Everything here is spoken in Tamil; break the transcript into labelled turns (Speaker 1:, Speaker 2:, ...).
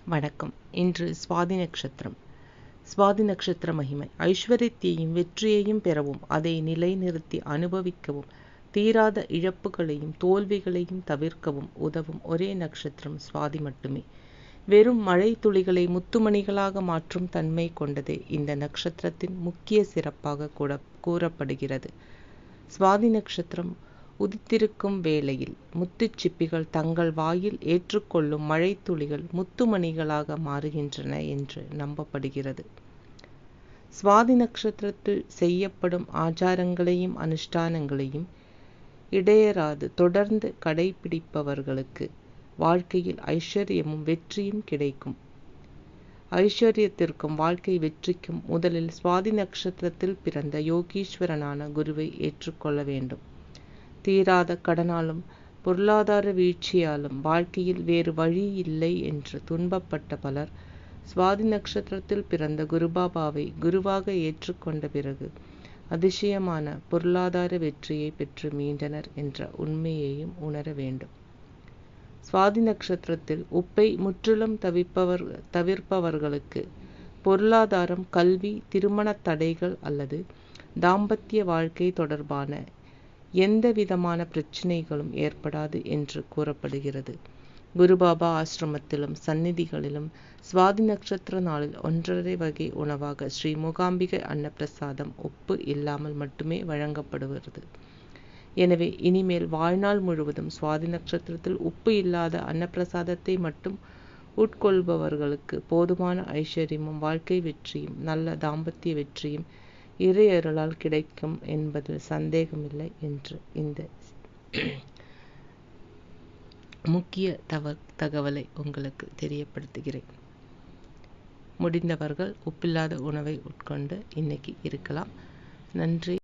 Speaker 1: வணக்கம். இன்று சுவாதி நட்சத்திரம். சுவாதி நட்சத்திர மகிமை: ஐஸ்வர்யத்தையும் வெற்றியையும் பெறவும், அதை நிலைநிறுத்தி அனுபவிக்கவும், தீராத இழப்புகளையும் தோல்விகளையும் தவிர்க்கவும் உதவும் ஒரே நட்சத்திரம் சுவாதி மட்டுமே. வெறும் மழை துளிகளை முத்துமணிகளாக மாற்றும் தன்மை கொண்டதே இந்த நட்சத்திரத்தின் முக்கிய சிறப்பாக கூறப்படுகிறது. சுவாதி நட்சத்திரம் உதித்திருக்கும் வேளையில் முத்துச்சிப்பிகள் தங்கள் வாயில் ஏற்றுக்கொள்ளும் மழை துளிகள் முத்துமணிகளாக மாறுகின்றன என்று நம்பப்படுகிறது. சுவாதி நட்சத்திரத்தில் செய்யப்படும் ஆச்சாரங்களையும் அனுஷ்டானங்களையும் இடையறாது தொடர்ந்து கடைபிடிப்பவர்களுக்கு வாழ்க்கையில் ஐஸ்வர்யமும் வெற்றியும் கிடைக்கும். ஐஸ்வர்யத்திற்கும் வாழ்க்கை வெற்றிக்கும் முதலில் சுவாதி நட்சத்திரத்தில் பிறந்த யோகீஸ்வரனான குருவை ஏற்றுக்கொள்ள வேண்டும். தீராத கடனாலும் பொருளாதார வீழ்ச்சியாலும் வாழ்க்கையில் வேறு வழி இல்லை என்று துன்பப்பட்ட பலர் சுவாதி நட்சத்திரத்தில் பிறந்த குருபாபாவை குருவாக ஏற்றுக்கொண்ட பிறகு அதிசயமான பொருளாதார வெற்றியை பெற்று மீண்டனர் என்ற உண்மையையும் உணர வேண்டும். சுவாதி நட்சத்திரத்தில் உப்பை முற்றிலும் தவிர்ப்பவர்களுக்கு பொருளாதாரம், கல்வி, திருமண தடைகள் அல்லது தாம்பத்திய வாழ்க்கை தொடர்பான எந்த விதமான பிரச்சனைகளும் ஏற்படாது என்று கூறப்படுகிறது. குருபாபா ஆசிரமத்திலும் சந்நிதிகளிலும் சுவாதி நட்சத்திர நாளில் 1½ வகை உணவாக ஸ்ரீ மூகாம்பிகை அன்னப்பிரசாதம் உப்பு இல்லாமல் மட்டுமே வழங்கப்படுகிறது. எனவே இனிமேல் வாழ்நாள் முழுவதும் சுவாதி நட்சத்திரத்தில் உப்பு இல்லாத அன்னப்பிரசாதத்தை மட்டும் உட்கொள்பவர்களுக்கு போதுமான ஐஸ்வர்யமும் வாழ்க்கை வெற்றியும் நல்ல தாம்பத்திய வெற்றியும் இறை அருளால் கிடைக்கும் என்பதில் சந்தேகமில்லை என்று இந்த முக்கிய தகவலை உங்களுக்கு தெரியப்படுத்துகிறேன். முடிந்தவர்கள் உப்பில்லாத உணவை உட்கொண்டு இன்னைக்கு இருக்கலாம். நன்றி.